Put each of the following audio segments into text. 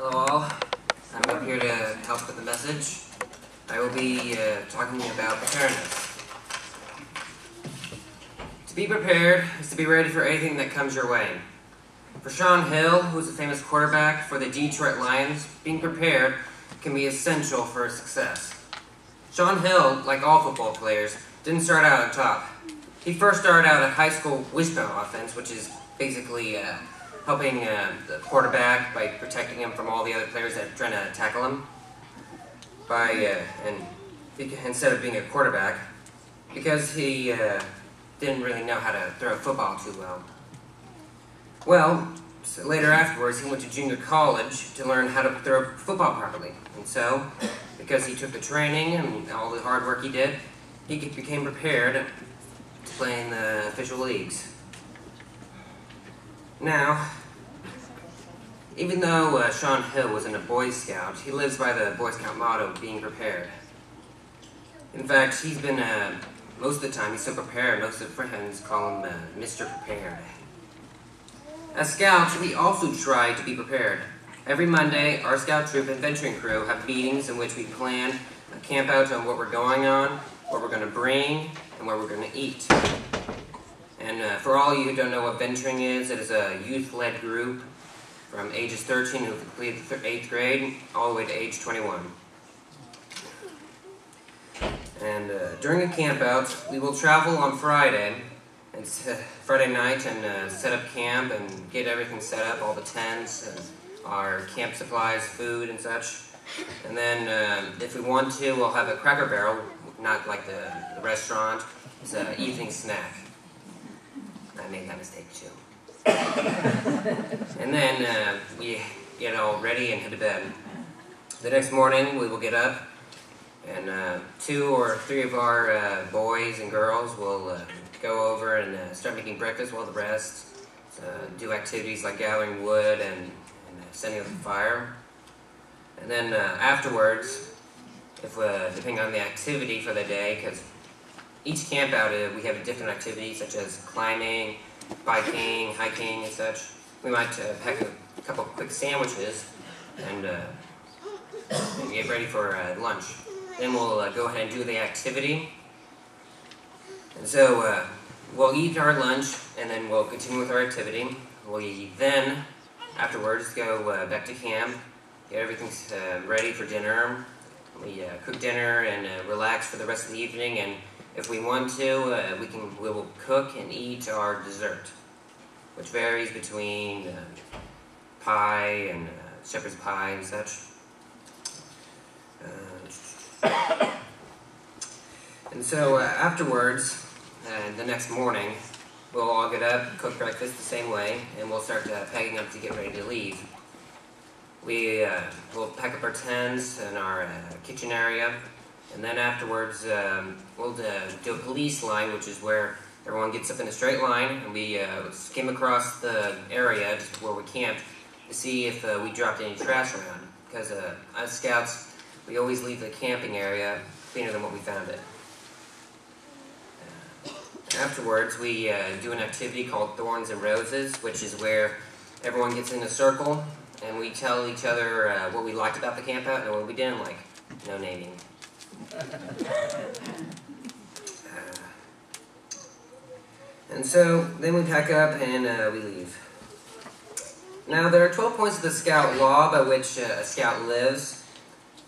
Hello all, I'm up here to help with the message. I will be talking about preparedness. To be prepared is to be ready for anything that comes your way. For Shaun Hill, who's a famous quarterback for the Detroit Lions, being prepared can be essential for success. Shaun Hill, like all football players, didn't start out at top. He first started out at high school wishbone offense, which is basically helping the quarterback by protecting him from all the other players that are trying to tackle him. Instead of being a quarterback, because he didn't really know how to throw a football too well. Well, so later afterwards, he went to junior college to learn how to throw football properly. And so, because he took the training and all the hard work he did, he became prepared to play in the official leagues. Now, even though Shaun Hill wasn't a Boy Scout, he lives by the Boy Scout motto, being prepared. In fact, he's been, most of the time, he's so prepared, most of his friends call him Mr. Prepared. As scouts, we also try to be prepared. Every Monday, our scout troop and venturing crew have meetings in which we plan a camp out on what we're going on, what we're going to bring, and what we're going to eat. And for all you who don't know what venturing is, it is a youth-led group from ages 13 who completed the 8th grade all the way to age 21. And during a camp out, we will travel on Friday night and set up camp and get everything set up, all the tents and our camp supplies, food and such. And then if we want to, we'll have a Cracker Barrel, not like the restaurant. It's an evening snack. I made that mistake too. And then we get all ready and head to bed. The next morning we will get up and 2 or 3 of our boys and girls will go over and start making breakfast while the rest do activities like gathering wood and setting up the fire. And then afterwards, if depending on the activity for the day, because each camp out we have a different activity such as climbing, biking, hiking, and such. We might pack a couple of quick sandwiches and get ready for lunch. Then we'll go ahead and do the activity. And so we'll eat our lunch and then we'll continue with our activity. We then, afterwards, go back to camp, get everything ready for dinner. We cook dinner and relax for the rest of the evening. And if we want to, we will cook and eat our dessert, which varies between pie and shepherd's pie and such. And so afterwards, the next morning, we'll all get up, cook breakfast the same way, and we'll start packing up to get ready to leave. We'll pack up our tents and our kitchen area. And then afterwards, we'll do a police line, which is where everyone gets up in a straight line, and we skim across the area just where we camped to see if we dropped any trash around. Because as scouts, we always leave the camping area cleaner than what we found it. Afterwards, we do an activity called Thorns and Roses, which is where everyone gets in a circle, and we tell each other what we liked about the camp out and what we didn't like. No naming. And so then we pack up and we leave. Now there are 12 points of the Scout law by which a Scout lives.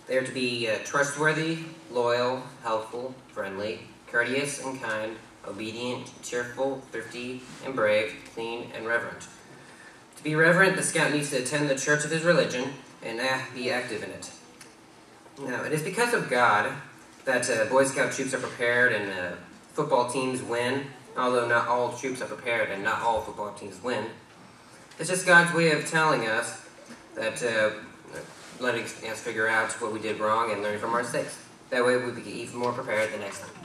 They are to be trustworthy, loyal, helpful, friendly, courteous and kind, obedient, cheerful, thrifty and brave, clean and reverent. To be reverent, the Scout needs to attend the church of his religion and be active in it. Now, it is because of God that Boy Scout troops are prepared and football teams win, although not all troops are prepared and not all football teams win. It's just God's way of telling us that, letting us figure out what we did wrong and learn from our mistakes. That way we can be even more prepared the next time.